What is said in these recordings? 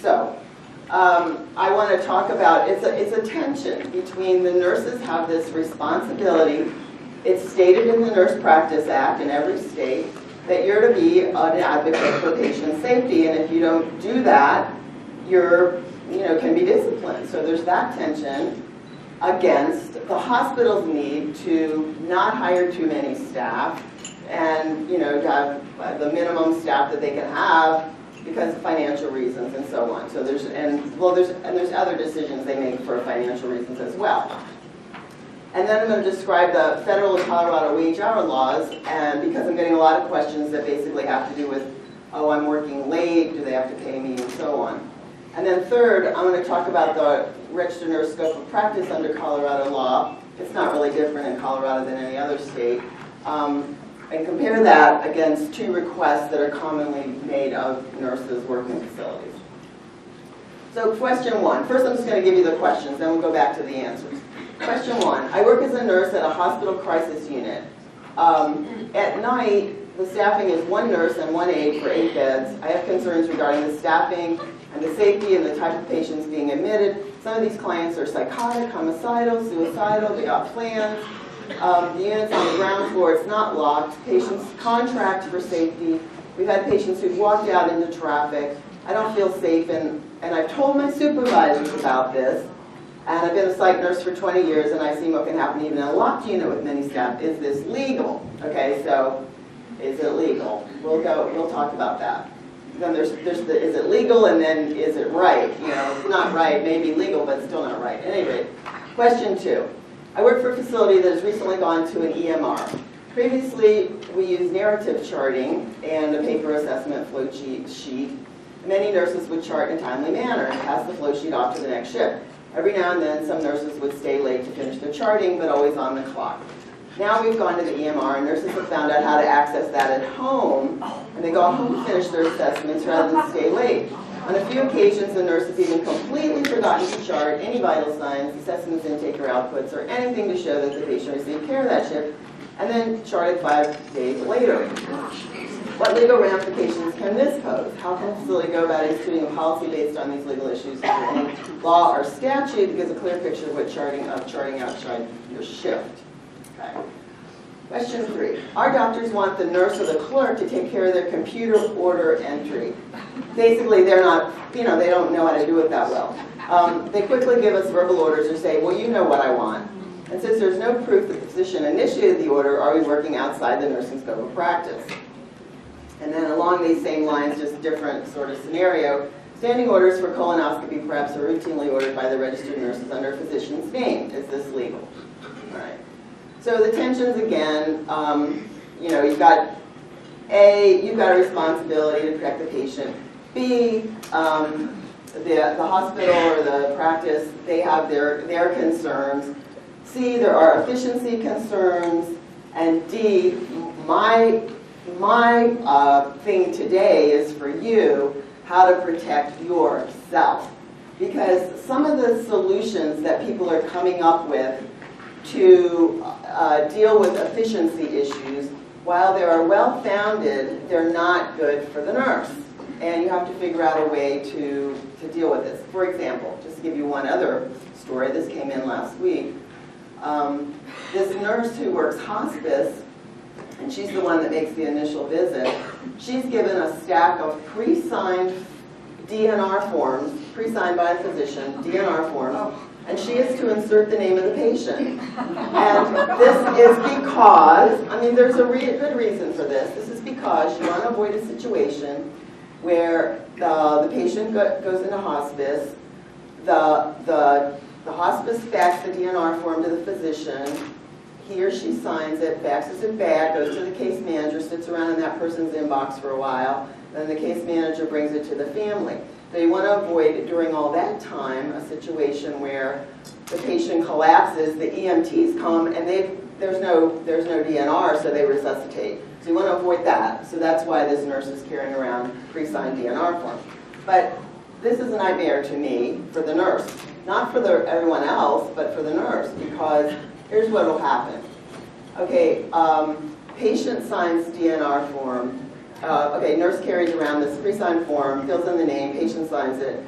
So, I want to talk about, it's a tension between the nurses have this responsibility. It's stated in the Nurse Practice Act in every state that you're to be an advocate for patient safety, and if you don't do that, you're, can be disciplined. So there's that tension against the hospital's need to not hire too many staff and, to have the minimum staff that they can have because of financial reasons and so on. So there's other decisions they make for financial reasons as well. And then I'm going to describe the federal and Colorado wage hour laws, and because I'm getting a lot of questions that basically have to do with, oh, I'm working late, do they have to pay me, and so on. And then third, I'm going to talk about the registered nurse scope of practice under Colorado law. It's not really different in Colorado than any other state. And compare that against two requests that are commonly made of nurses working facilities. So question one. First I'm just going to give you the questions, then we'll go back to the answers. Question one. I work as a nurse at a hospital crisis unit. At night, the staffing is one nurse and one aide for 8 beds. I have concerns regarding the staffing and the safety and the type of patients being admitted. Some of these clients are psychotic, homicidal, suicidal, they got plans. The unit's on the ground floor, it's not locked. Patients contract for safety. We've had patients who've walked out into traffic. I don't feel safe, and I've told my supervisors about this. And I've been a psych nurse for 20 years, and I've seen what can happen even in a locked unit with many staff. Is this legal? Okay, so is it legal? We'll talk about that. Then there's the is it legal, and then is it right? It's not right, maybe legal, but still not right. At any rate, question two. I work for a facility that has recently gone to an EMR. Previously, we used narrative charting and a paper assessment flow sheet. Many nurses would chart in a timely manner and pass the flow sheet off to the next shift. Every now and then, some nurses would stay late to finish their charting, but always on the clock. Now we've gone to the EMR, and nurses have found out how to access that at home, and they go home to finish their assessments rather than stay late. On a few occasions, the nurse has even completely forgotten to chart any vital signs, assessments, intake, or outputs, or anything to show that the patient received care that shift, and then charted 5 days later. What legal ramifications can this pose? How can a facility go about instituting a policy based on these legal issues? Is there any law or statute that gives a clear picture of what charting outside your shift? Okay. Question 3. Our doctors want the nurse or the clerk to take care of their computer order entry. Basically, they're not, they don't know how to do it that well. They quickly give us verbal orders or say, well, you know what I want. And since there's no proof that the physician initiated the order, are we working outside the nursing scope of practice? And then along these same lines, just different sort of scenario, standing orders for colonoscopy perhaps are routinely ordered by the registered nurses under a physician's name. Is this legal? All right. So the tensions again, you've got A, you've got a responsibility to protect the patient. B, the hospital or the practice, they have their concerns. C, there are efficiency concerns. And D, my thing today is for you how to protect yourself. Because some of the solutions that people are coming up with to deal with efficiency issues, while they are well-founded, they're not good for the nurse. And you have to figure out a way to deal with this. For example, just to give you one other story, this came in last week. This nurse who works hospice, and she's the one that makes the initial visit, she's given a stack of pre-signed DNR forms, pre-signed by a physician, DNR forms, and she is to insert the name of the patient. And this is because, there's a good reason for this. This is because you want to avoid a situation where the patient goes into hospice, the hospice faxes the DNR form to the physician, he or she signs it, faxes it back, goes to the case manager, sits around in that person's inbox for a while, then the case manager brings it to the family. So you want to avoid, during all that time, a situation where the patient collapses, the EMTs come, and there's no DNR, so they resuscitate. So you want to avoid that. So that's why this nurse is carrying around pre-signed DNR forms. But this is a nightmare to me for the nurse. Not for everyone else, but for the nurse, because here's what will happen. Okay, patient signs DNR form. Okay, nurse carries around this pre-signed form, fills in the name, patient signs it.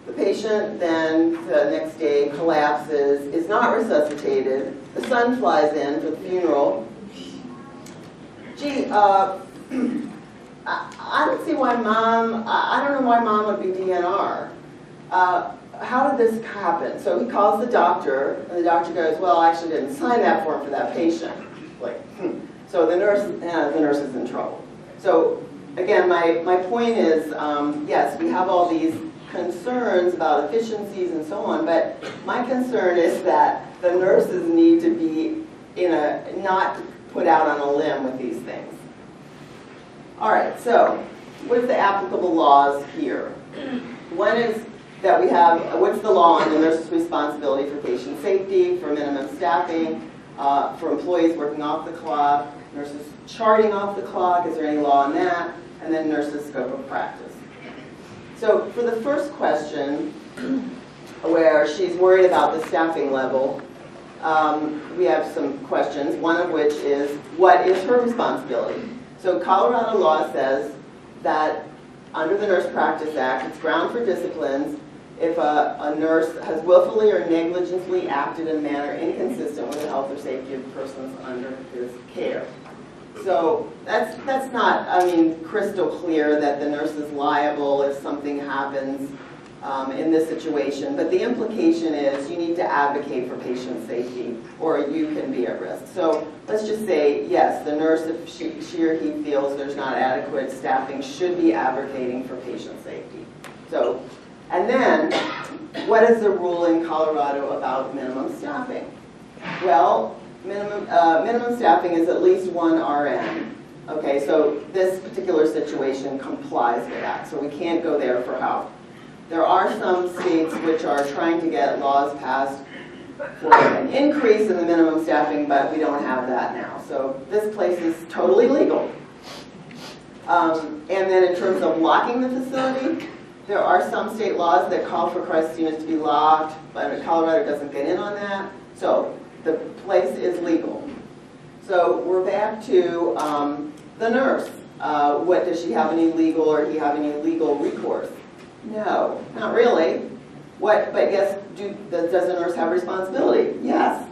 The patient then, the next day, collapses, is not resuscitated. The son flies in for the funeral. Gee, I don't see why mom, I don't know why mom would be DNR. How did this happen? So he calls the doctor, and the doctor goes, well, I actually didn't sign that form for that patient. Like, so the nurse is in trouble. So again, my point is, yes, we have all these concerns about efficiencies and so on, but my concern is that the nurses need to be not put out on a limb with these things. All right, so what's the applicable laws here? One is that we have, what's the law on the nurse's responsibility for patient safety, for minimum staffing, for employees working off the clock, nurses charting off the clock, is there any law on that? And then nurses' scope of practice. So for the first question, where she's worried about the staffing level, we have some questions, one of which is, what is her responsibility? So Colorado law says that under the Nurse Practice Act, it's ground for disciplines if a nurse has willfully or negligently acted in a manner inconsistent with the health or safety of persons under his care. So that's not, I mean, crystal clear that the nurse is liable if something happens in this situation, but the implication is you need to advocate for patient safety or you can be at risk. So let's just say, yes, the nurse, if she or he feels there's not adequate staffing, should be advocating for patient safety. So, and then, what is the rule in Colorado about minimum staffing? Well, minimum staffing is at least one RN. Okay, so this particular situation complies with that, so we can't go there for help. There are some states which are trying to get laws passed for an increase in the minimum staffing, but we don't have that now. So this place is totally legal. And then in terms of locking the facility, there are some state laws that call for crisis units to be locked, but Colorado doesn't get in on that. So the place is legal. So we're back to the nurse. What, does she have any legal or he have any legal recourse? No, not really. What? But yes, does the nurse have responsibility? Yes.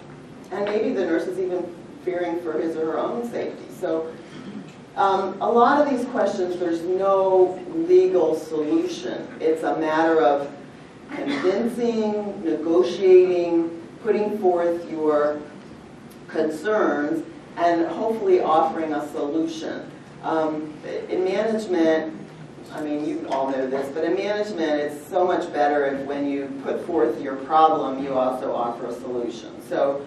And maybe the nurse is even fearing for his or her own safety. So a lot of these questions, there's no legal solution. It's a matter of convincing, negotiating, putting forth your concerns, and hopefully offering a solution. In management, I mean, you all know this, but in management, it's so much better if when you put forth your problem, you also offer a solution. So,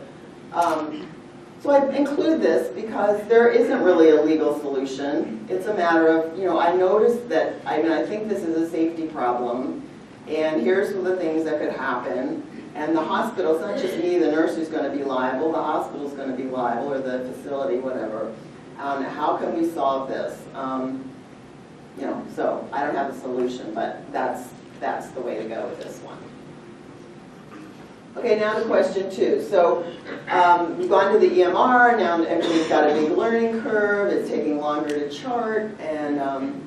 so I include this because there isn't really a legal solution. It's a matter of, I noticed that, I think this is a safety problem, and here's the things that could happen. And the hospital, it's not just me, the nurse, who's going to be liable, the hospital's going to be liable, or the facility, whatever. How can we solve this? So I don't have a solution, but that's the way to go with this one. Okay, now to question 2. So we've gone to the EMR, now everybody's got a big learning curve, it's taking longer to chart, and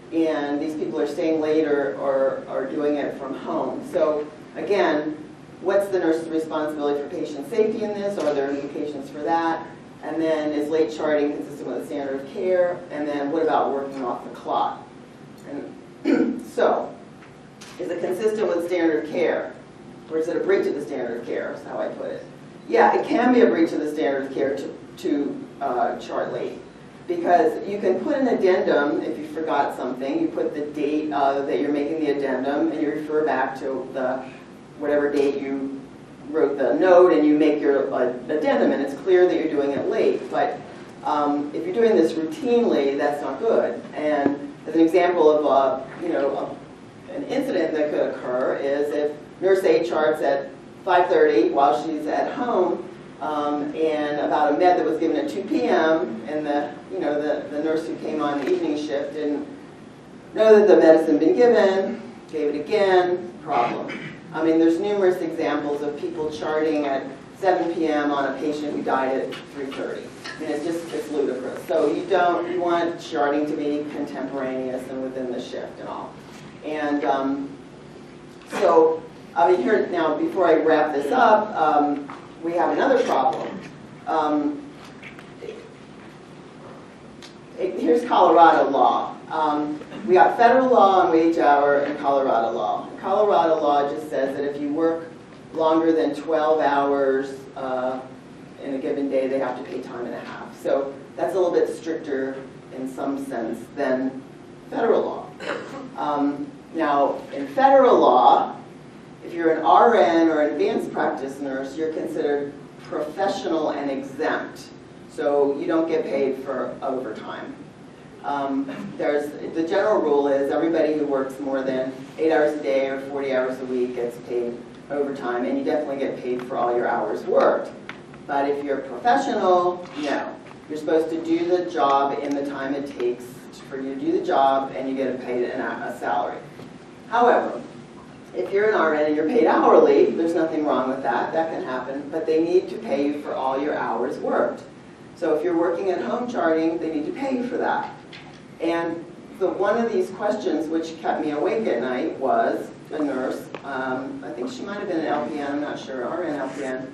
these people are staying late or doing it from home. So again, what's the nurse's responsibility for patient safety in this? Are there implications for that? And then, is late charting consistent with the standard of care? And then, what about working off the clock? And so, is it consistent with standard of care? Or is it a breach of the standard of care, is how I put it. Yeah, it can be a breach of the standard of care to chart late. Because you can put an addendum if you forgot something. You put the date that you're making the addendum, and you refer back to the whatever date you wrote the note, and you make your addendum, and it's clear that you're doing it late. But if you're doing this routinely, that's not good. And as an example of an incident that could occur is if nurse A charts at 5:30 while she's at home, and about a med that was given at 2 p.m. and the nurse who came on the evening shift didn't know that the medicine had been given, gave it again, problem. I mean, there's numerous examples of people charting at 7 p.m. on a patient who died at 3:30. I mean, it's ludicrous. So you want charting to be contemporaneous and within the shift and all. And so, I mean, here now, before I wrap this up, we have another problem. Here's Colorado law. We got federal law on wage hour and Colorado law. Colorado law just says that if you work longer than 12 hours in a given day, they have to pay time and a half. So that's a little bit stricter in some sense than federal law. Now, in federal law, if you're an RN or an advanced practice nurse, you're considered professional and exempt. So you don't get paid for overtime. The general rule is everybody who works more than 8 hours a day or 40 hours a week gets paid overtime, and you definitely get paid for all your hours worked. But if you're professional, no. You're supposed to do the job in the time it takes for you to do the job, and you get paid a salary. However, if you're an RN and you're paid hourly, there's nothing wrong with that. That can happen. But they need to pay you for all your hours worked. So if you're working at home charting, they need to pay you for that. And one of these questions which kept me awake at night was a nurse. I think she might have been an LPN, I'm not sure, RN LPN.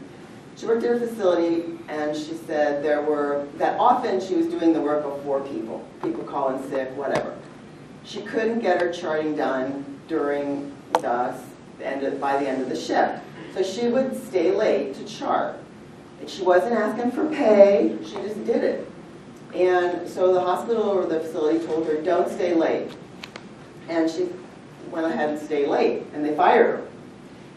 She worked at a facility, and she said that often she was doing the work of 4 people. People calling sick, whatever. She couldn't get her charting done during by the end of the shift. So she would stay late to chart. And she wasn't asking for pay, she just did it. And so the hospital or the facility told her, don't stay late. And she went ahead and stayed late, and they fired her.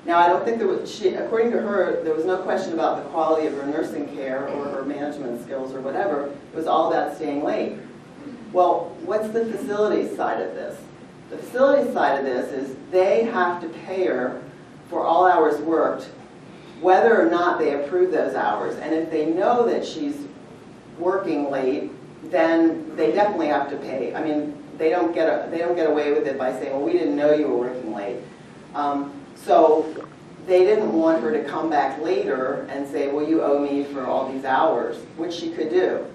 Now, I don't think according to her, there was no question about the quality of her nursing care or her management skills or whatever. It was all about staying late. Well, what's the facility side of this? The facility side of this is they have to pay her for all hours worked, whether or not they approve those hours. And if they know that she's working late, then they definitely have to pay. I mean, they don't get away with it by saying, well, we didn't know you were working late. So they didn't want her to come back later and say, well, you owe me for all these hours, which she could do.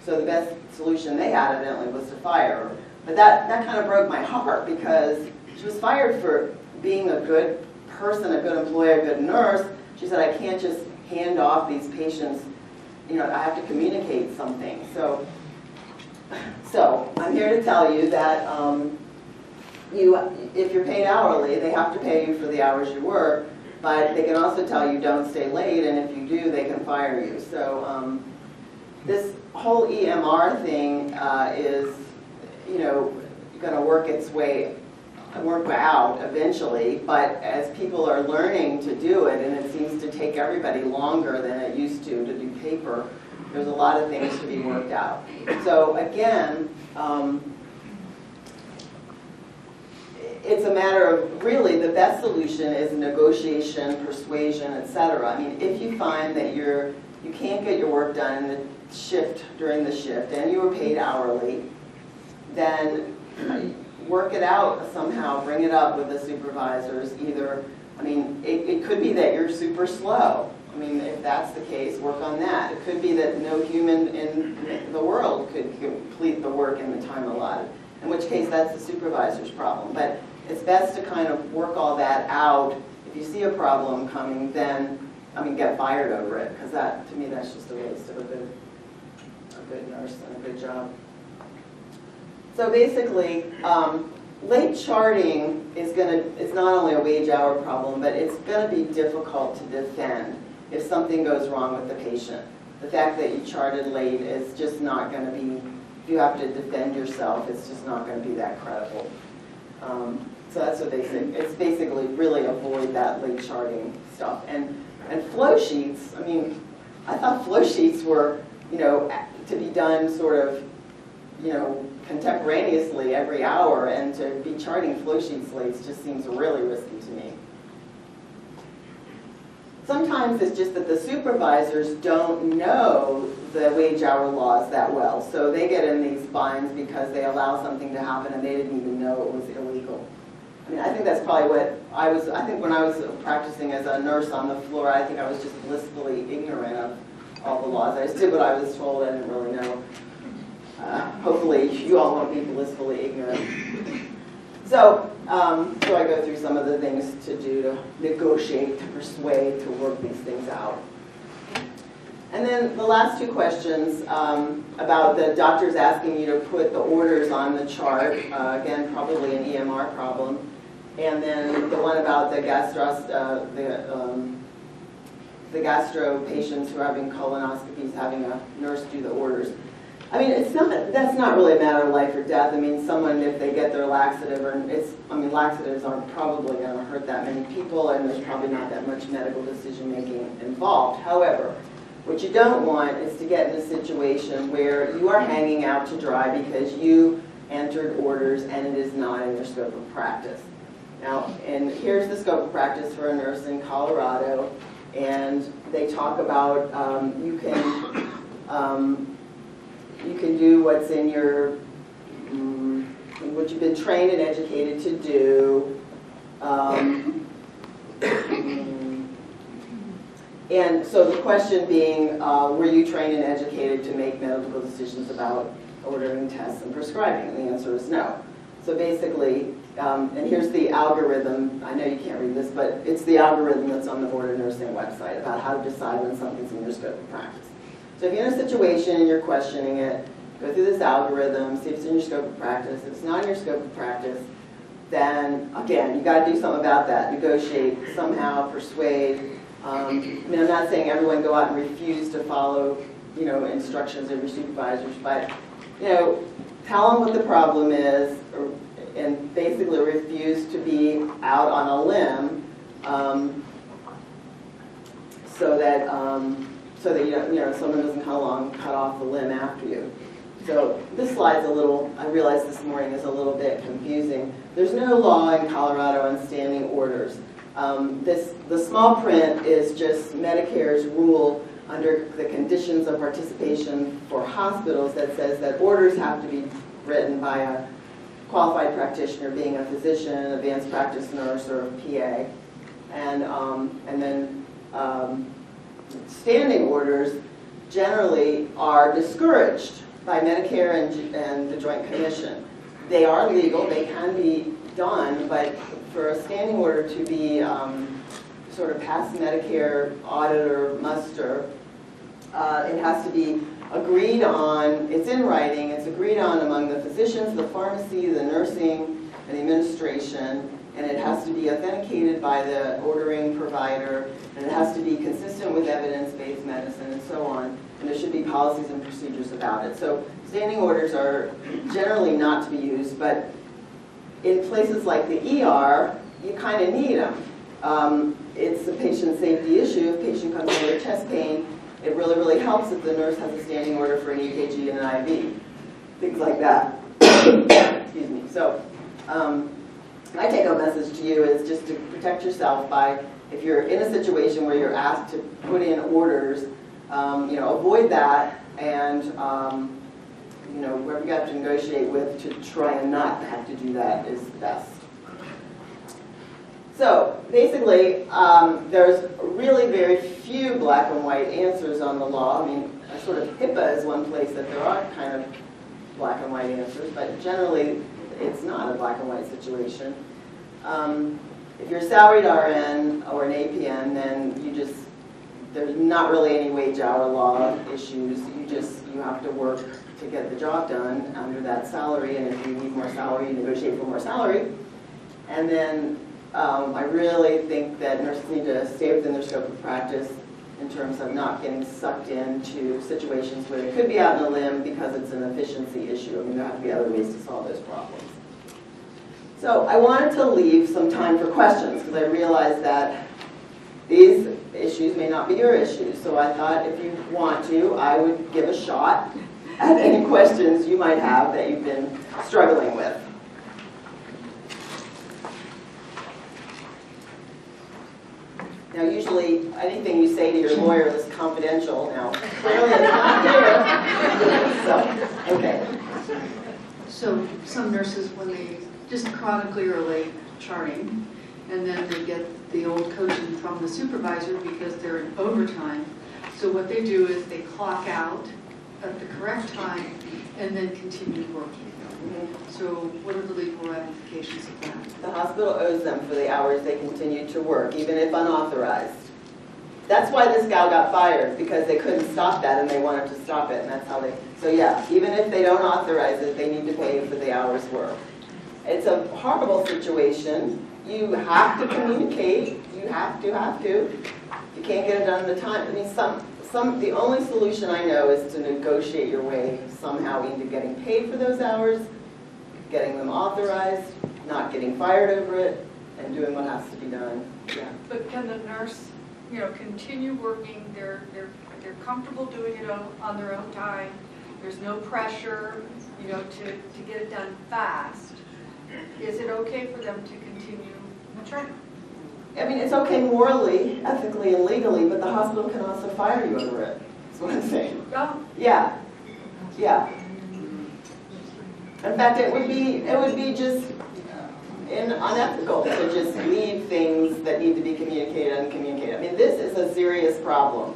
So the best solution they had, evidently, was to fire her. But that kind of broke my heart, because she was fired for being a good person, a good employee, a good nurse. She said, I can't just hand off these patients, you know, I have to communicate something. So I'm here to tell you that if you're paid hourly, they have to pay you for the hours you work, but they can also tell you don't stay late, and if you do, they can fire you. So this whole EMR thing is, you know, going to work out eventually, but as people are learning to do it, and it seems to take everybody longer than it used to do paper, there's a lot of things to be worked out. So again, it's a matter of, really, the best solution is negotiation, persuasion, etc. I mean, if you find that you can't get your work done in the shift, during the shift, and you were paid hourly, then work it out somehow, bring it up with the supervisors. Either, I mean, it could be that you're super slow. I mean, if that's the case, work on that. It could be that no human in the world could complete the work in the time allotted, in which case that's the supervisor's problem. But it's best to kind of work all that out. If you see a problem coming, then, I mean, get fired over it, because that, to me, that's just a waste of a good nurse and a good job. So basically, late charting it's not only a wage hour problem, but it's going to be difficult to defend if something goes wrong with the patient. The fact that you charted late is just not going to be, if you have to defend yourself, it's just not going to be that credible. So that's what they say. It's basically really avoid that late charting stuff. And flow sheets, I mean, I thought flow sheets were, you know, to be done sort of, you know, contemporaneously every hour, and to be charting flow sheets late just seems really risky to me. Sometimes it's just that the supervisors don't know the wage hour laws that well, so they get in these binds because they allow something to happen and they didn't even know it was illegal. I mean, I think that's probably what I think when I was practicing as a nurse on the floor, I think I was just blissfully ignorant all the laws. I just did what I was told. I didn't really know. Hopefully, you all won't be blissfully ignorant. So I go through some of the things to do to negotiate, to persuade, to work these things out. And then the last two questions about the doctors asking you to put the orders on the chart, again, probably an EMR problem. And then the one about the gastro patients who are having colonoscopies, having a nurse do the orders. I mean, that's not really a matter of life or death. I mean, someone, if they get their laxative, laxatives aren't probably going to hurt that many people, and there's probably not that much medical decision-making involved. However, what you don't want is to get in a situation where you are hanging out to dry because you entered orders and it is not in your scope of practice. Now, and here's the scope of practice for a nurse in Colorado, and they talk about you can do what's in your, what you've been trained and educated to do. And so the question being, were you trained and educated to make medical decisions about ordering tests and prescribing? And the answer is no. So basically, and here's the algorithm. I know you can't read this, but it's the algorithm that's on the Board of Nursing website about how to decide when something's in your scope of practice. So if you're in a situation and you're questioning it, go through this algorithm, see if it's in your scope of practice. If it's not in your scope of practice, then again, you got to do something about that. Negotiate, somehow persuade. I mean, I'm not saying everyone go out and refuse to follow, instructions of your supervisors, but tell them what the problem is, and basically refuse to be out on a limb, so that someone doesn't come along and cut off the limb after you. So this slide's I realized this morning, is a little bit confusing. There's no law in Colorado on standing orders. The small print is just Medicare's rule under the conditions of participation for hospitals that says that orders have to be written by a qualified practitioner, being a physician, advanced practice nurse, or a PA. And then standing orders generally are discouraged by Medicare and the Joint Commission. They are legal, they can be done, but for a standing order to be sort of past Medicare audit or muster, it has to be agreed on, it's in writing, it's agreed on among the physicians, the pharmacy, the nursing, and the administration, and it has to be authenticated by the ordering provider, and it has to be consistent with evidence-based medicine and so on, and there should be policies and procedures about it. So standing orders are generally not to be used, but in places like the ER, you kind of need them. It's a patient safety issue. If a patient comes in with chest pain, it really, really helps if the nurse has a standing order for an EKG and an IV, things like that. Excuse me. So my take-home message to you is just to protect yourself by, if you're in a situation where you're asked to put in orders, avoid that, and whoever you have to negotiate with to try and not have to do that is best. So basically, there's really very few black and white answers on the law. I mean, sort of HIPAA is one place that there are kind of black and white answers, but generally it's not a black and white situation. If you're a salaried RN or an APN, then there's not really any wage hour law issues. You have to work to get the job done under that salary, and if you need more salary, you negotiate for more salary. And then I really think that nurses need to stay within their scope of practice in terms of not getting sucked into situations where they could be out on a limb because it's an efficiency issue. I mean, there have to be other ways to solve those problems. So I wanted to leave some time for questions because I realized that these issues may not be your issues. So I thought if you want to, I would give a shot at any questions you might have that you've been struggling with. Now, usually, anything you say to your lawyer is confidential. Now, clearly it's not here. So, okay. So, some nurses, when they just chronically are late charting, and then they get the old coaching from the supervisor because they're in overtime. So what they do is they clock out at the correct time and then continue working. So what are the legal ramifications of that? The hospital owes them for the hours they continue to work, even if unauthorized. That's why this gal got fired, because they couldn't stop that and they wanted to stop it, and that's how they, so yeah, even if they don't authorize it, they need to pay for the hours worked. It's a horrible situation. You have to communicate, you have to. You can't get it done in the time. I mean, the only solution I know is to negotiate your way somehow into getting paid for those hours, getting them authorized, not getting fired over it, and doing what has to be done. Yeah. But can the nurse, continue working? They're comfortable doing it on their own time. There's no pressure, to get it done fast. Is it okay for them to continue churning? I mean, it's okay morally, ethically, and legally, but the hospital can also fire you over it. That's what I'm saying. Oh. Yeah. In fact, it would be just unethical to just leave things that need to be communicated uncommunicated. I mean, this is a serious problem.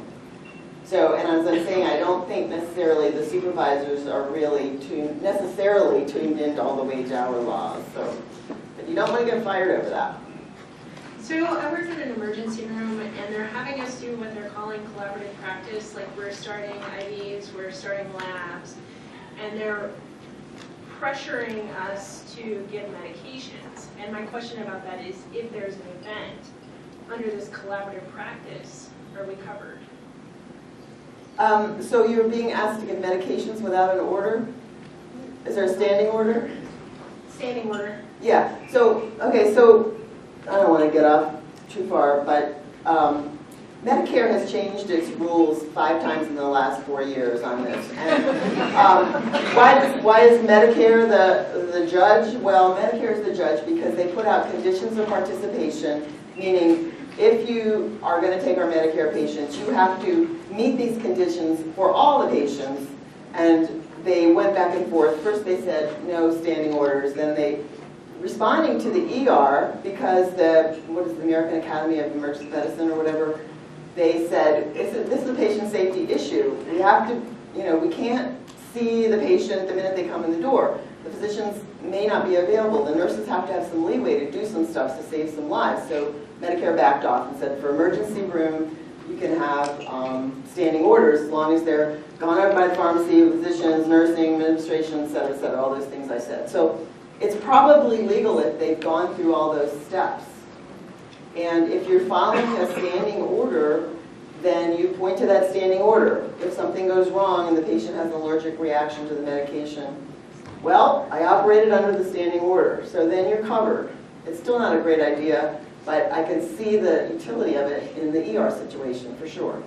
So, and as I'm saying, I don't think necessarily the supervisors are really necessarily tuned into all the wage hour laws. So, but you don't want to get fired over that. So I work in an emergency room, and they're having us do what they're calling collaborative practice. Like, we're starting IVs, we're starting labs, and they're pressuring us to get medications. And my question about that is, if there's an event under this collaborative practice, are we covered? So you're being asked to give medications without an order? Is there a standing order? Standing order. Yeah. So, okay, so I don't want to get off too far, but Medicare has changed its rules 5 times in the last 4 years on this. And why is Medicare the judge? Well, Medicare is the judge because they put out conditions of participation, meaning if you are going to take our Medicare patients, you have to meet these conditions for all the patients. And they went back and forth. First they said no standing orders, then they responding to the ER, because the American Academy of Emergency Medicine or whatever, they said, this is a patient safety issue. We have to, we can't see the patient the minute they come in the door. The physicians may not be available. The nurses have to have some leeway to do some stuff to save some lives. So Medicare backed off and said, for emergency room, you can have standing orders as long as they're gone over by the pharmacy, physicians, nursing, administration, et cetera, all those things I said. So it's probably legal if they've gone through all those steps. And if you're following a standing order, then you point to that standing order. If something goes wrong and the patient has an allergic reaction to the medication, well, I operated under the standing order, so then you're covered. It's still not a great idea, but I can see the utility of it in the ER situation, for sure.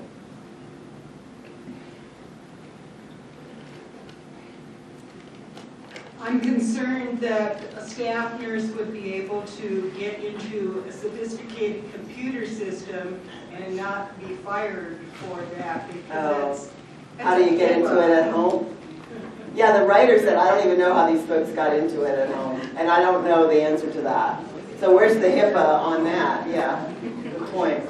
I'm concerned that a staff nurse would be able to get into a sophisticated computer system and not be fired for that, because that's how do you get into it at home? Yeah, the writer said, I don't even know how these folks got into it at home, and I don't know the answer to that. So where's the HIPAA on that? Yeah, good point.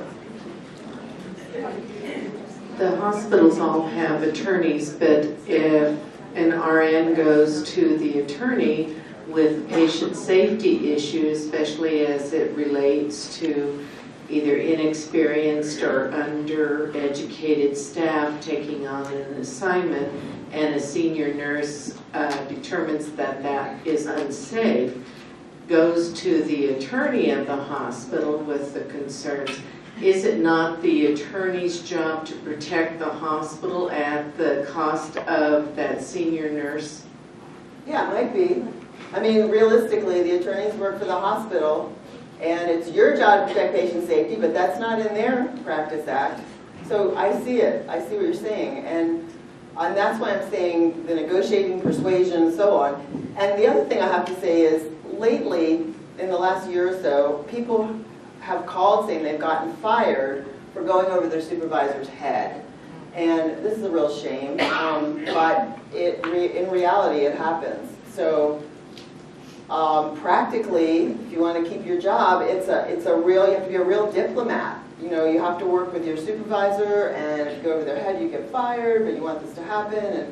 The hospitals all have attorneys, but if an RN goes to the attorney with patient safety issues, especially as it relates to either inexperienced or undereducated staff taking on an assignment, and a senior nurse determines that that is unsafe, goes to the attorney of the hospital with the concerns, is it not the attorney's job to protect the hospital at the cost of that senior nurse? Yeah, it might be. I mean, realistically, the attorneys work for the hospital, and it's your job to protect patient safety, but that's not in their Practice Act. So I see it. I see what you're saying. And that's why I'm saying the negotiating, persuasion, and so on. And the other thing I have to say is, lately, in the last year or so, people have called saying they've gotten fired for going over their supervisor's head. And this is a real shame, but in reality it happens. So practically, if you want to keep your job, you have to be a real diplomat you know, you have to work with your supervisor, and if you go over their head, you get fired, but you want this to happen. And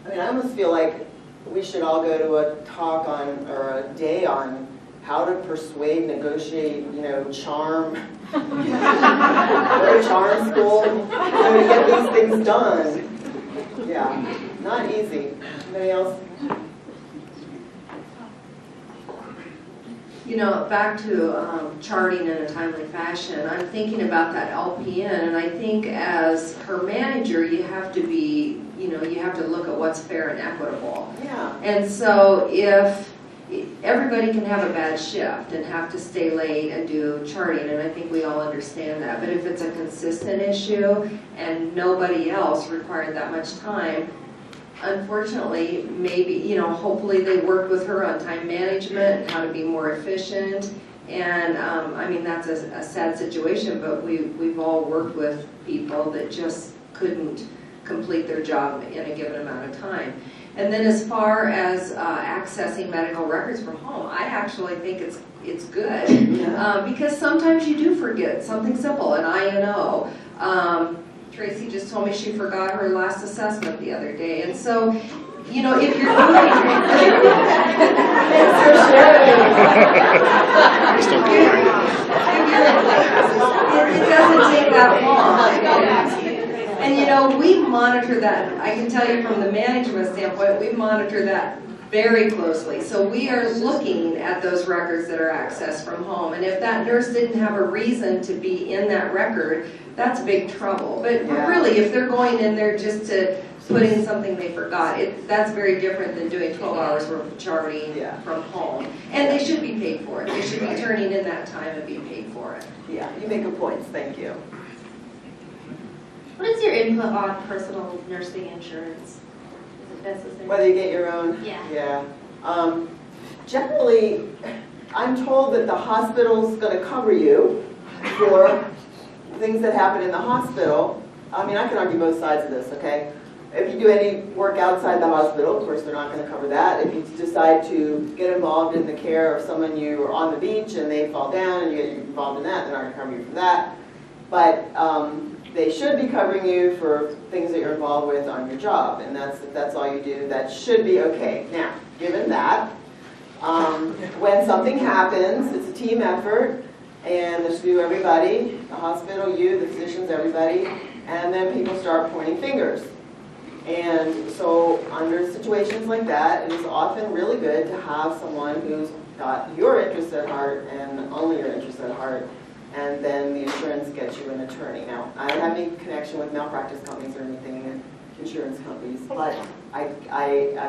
I mean, I almost feel like we should all go to a talk on, or a day on how to persuade, negotiate, you know, charm. Go to charm school, you know, to get these things done. Yeah, not easy. Anybody else? You know, back to charting in a timely fashion, I'm thinking about that LPN, and I think as her manager, you have to be, you know, you have to look at what's fair and equitable. Yeah. And so if everybody can have a bad shift and have to stay late and do charting, and I think we all understand that, but if it's a consistent issue and nobody else required that much time, unfortunately, maybe, you know, hopefully they worked with her on time management and how to be more efficient. And I mean, that's a sad situation, but we've all worked with people that just couldn't complete their job in a given amount of time. And then as far as accessing medical records from home, I actually think it's good because sometimes you do forget something simple, an INO. Tracy just told me she forgot her last assessment the other day, and so, you know, if you're doing it doesn't take that long. And you know, we monitor that. I can tell you from the management standpoint, we monitor that very closely. So we are looking at those records that are accessed from home. And if that nurse didn't have a reason to be in that record, that's big trouble. But really, if they're going in there just to put in something they forgot, that's very different than doing 12 hours worth of charting from home. And they should be paid for it. They should be turning in that time and being paid for it. Yeah, you make good points. Thank you. What is your input on personal nursing insurance? Is it necessary? Whether you get your own? Yeah. Generally, I'm told that the hospital's going to cover you for things that happen in the hospital. I mean, I can argue both sides of this, okay? If you do any work outside the hospital, of course, they're not going to cover that. If you decide to get involved in the care of someone you are on the beach and they fall down and you get involved in that, they're not going to cover you for that. But they should be covering you for things that you're involved with on your job, and if that's all you do, that should be okay. Now, given that, when something happens, it's a team effort, and this do everybody, the hospital, you, the physicians, everybody, and then people start pointing fingers. And so under situations like that, it is often really good to have someone who's got your interest at heart and only your interest at heart, and then the insurance gets you an attorney. Now, I don't have any connection with malpractice companies or anything, insurance companies, but I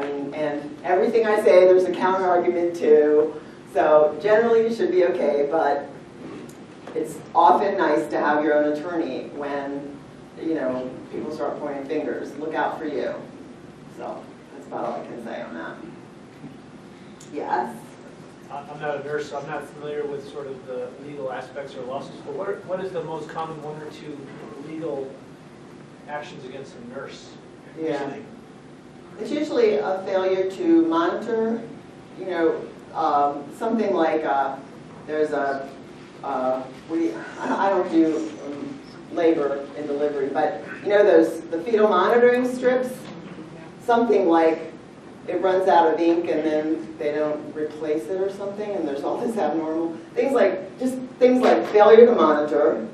mean, and everything I say, there's a counter argument too. So generally, you should be okay, but it's often nice to have your own attorney when, you know, people start pointing fingers. Look out for you. So that's about all I can say on that. Yes? I'm not a nurse, so I'm not familiar with sort of the legal aspects or lawsuits, but what is the most common one or two legal actions against a nurse? Yeah. It's usually a failure to monitor, you know, something like there's a, I don't do labor and delivery, but you know the fetal monitoring strips, something like it runs out of ink and then they don't replace it or something, and there's all this abnormal things like failure to monitor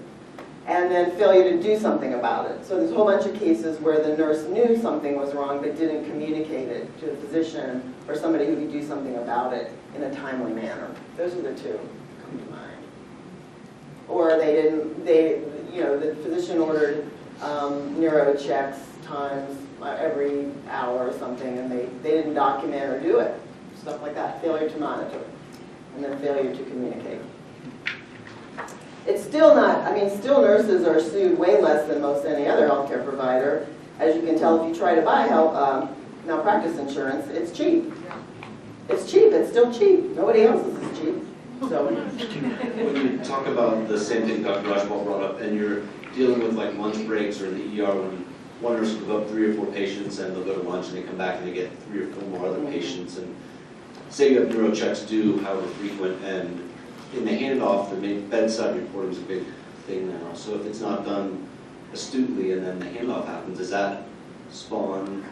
and then failure to do something about it. So there's a whole bunch of cases where the nurse knew something was wrong but didn't communicate it to the physician or somebody who could do something about it in a timely manner. Those are the two that come to mind. Or you know, the physician ordered neuro checks times every hour or something, and they didn't document or do it. Stuff like that. Failure to monitor. And then failure to communicate. It's still not, I mean, still nurses are sued way less than most any other healthcare provider. As you can tell, if you try to buy malpractice insurance, it's cheap. It's cheap. It's still cheap. Nobody else's is cheap. So. When you talk about the same thing Dr. Rajpal brought up, and you're dealing with like lunch breaks or in the ER when one nurse will go up 3 or 4 patients and they'll go to lunch and they come back and they get 3 or 4 more other patients, and say you have neuro checks due, however frequent, and in the handoff, the bedside reporting is a big thing now. So if it's not done astutely and then the handoff happens, does that spawn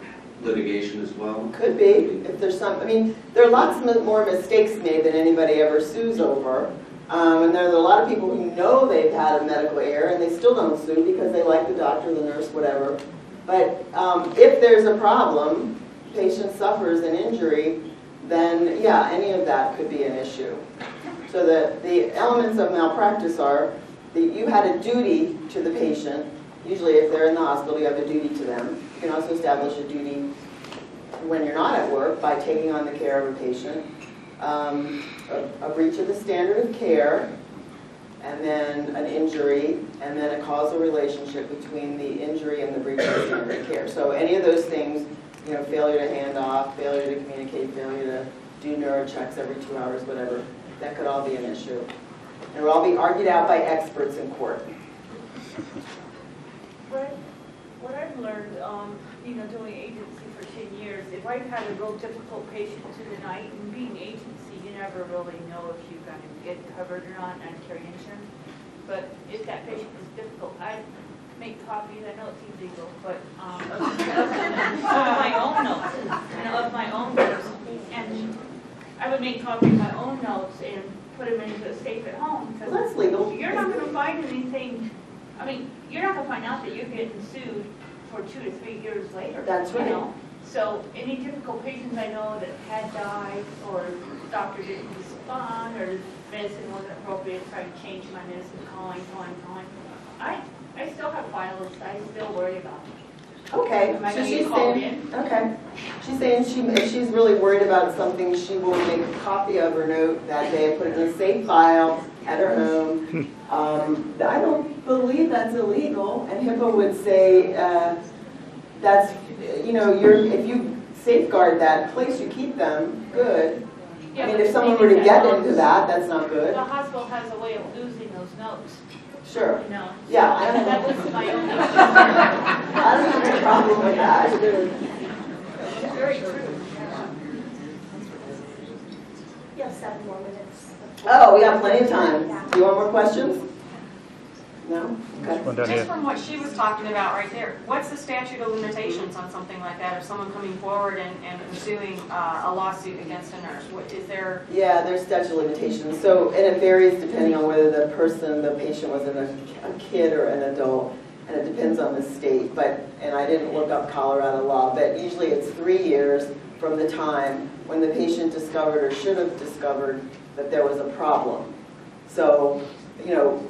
litigation as well? Could be, if there's some, I mean, there are lots more mistakes made than anybody ever sues over. And there are a lot of people who know they've had a medical error and they still don't sue because they like the doctor, the nurse, whatever. But if there's a problem, patient suffers an injury, then yeah, any of that could be an issue. So the elements of malpractice are that you had a duty to the patient. Usually if they're in the hospital, you have a duty to them. You can also establish a duty when you're not at work by taking on the care of a patient. A breach of the standard of care, and then an injury, and then a causal relationship between the injury and the breach of the standard of care. So any of those things, you know, failure to hand off, failure to communicate, failure to do neuro checks every 2 hours, whatever, that could all be an issue. And it will all be argued out by experts in court. What I've learned, you know, doing agency for 10 years, if I've had a real difficult patient through the night, and being agency, you never really know if you're going to get covered or not and carry insurance. But if that patient is difficult, I make copies, I know it's illegal, but of my own notes, and of my own notes. And I would make copies of my own notes and put them into a safe at home. Well, that's legal. You're not going to find anything, I mean, you're not going to find out that you're getting sued for 2 to 3 years later. That's right. You know? So any typical patients I know that had died, or doctor didn't respond, or medicine wasn't appropriate, tried to change my medicine, calling. I still have files I still worry about. Okay, Am I so gonna she's get called saying, okay. She's saying if she's really worried about something, she will make a copy of her note that day and put it in a safe file at her home. I don't believe that's illegal, and HIPAA would say that's, you know, if you safeguard that place you keep them, good. Yeah, I mean, but if someone the were thing to is get that into that, that's not good. The hospital has a way of losing those notes, Sure. you know. Yeah, I So don't that know. was my own issue. I don't have any problem with that. It's very true. You have 7 more minutes. Oh, we have plenty of time. Do you want more questions? No? Okay. One down Just here. from what she was talking about right there, what's the statute of limitations on something like that? If someone coming forward and pursuing a lawsuit against a nurse, what is there? Yeah, there's statute of limitations. So, and it varies depending on whether the patient was a kid or an adult, and it depends on the state. And I didn't look up Colorado law, but usually it's 3 years from the time when the patient discovered or should have discovered that there was a problem. So, you know,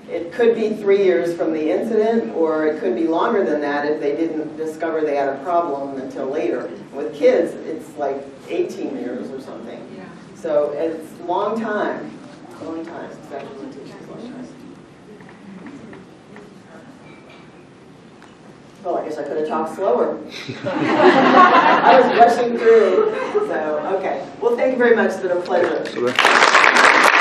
it could be 3 years from the incident, or it could be longer than that if they didn't discover they had a problem until later. With kids, it's like 18 years or something. Yeah. So it's a long time. Long time. Statute of limitations, long time. Well, I guess I could have talked slower. I was rushing through. So, okay. Well, thank you very much. It's been a pleasure. So there.